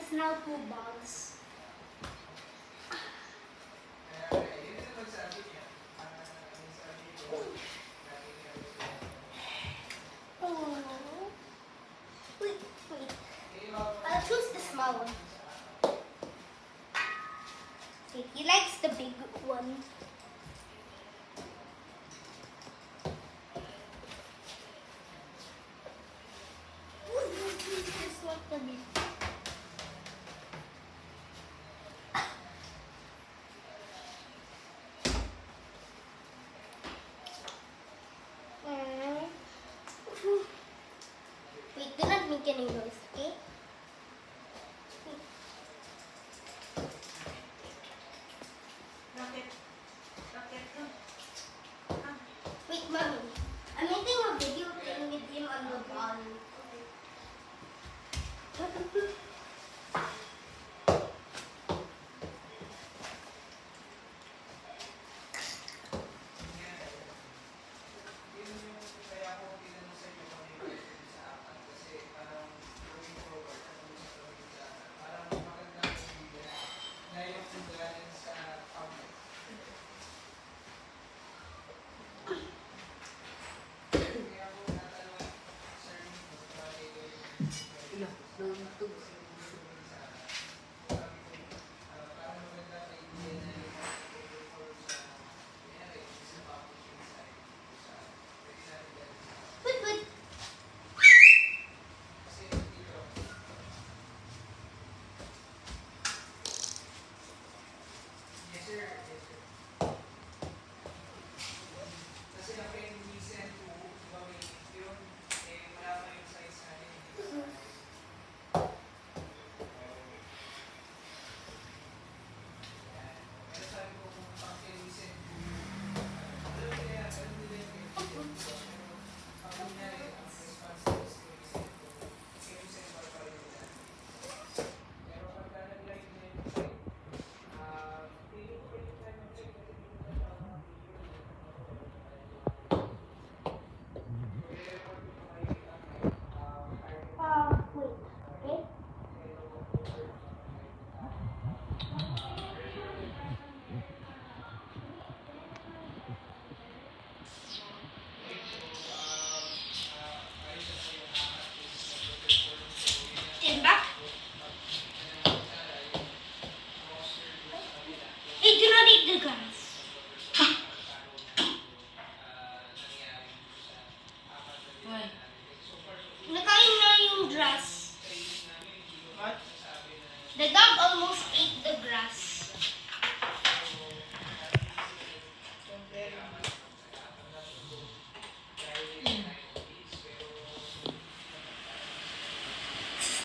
has now 2 balls. Oh. Wait. I'll choose the small one. Okay, he likes the big one. Just like the big. Wait, do not make any noise, okay? Wait, mommy. I'm making a video playing with him on the ball. Wait, wait. Wait, okay? Stand back. Hey, do not eat the grass. Why? Nakain na yung grass. What? The dog almost ate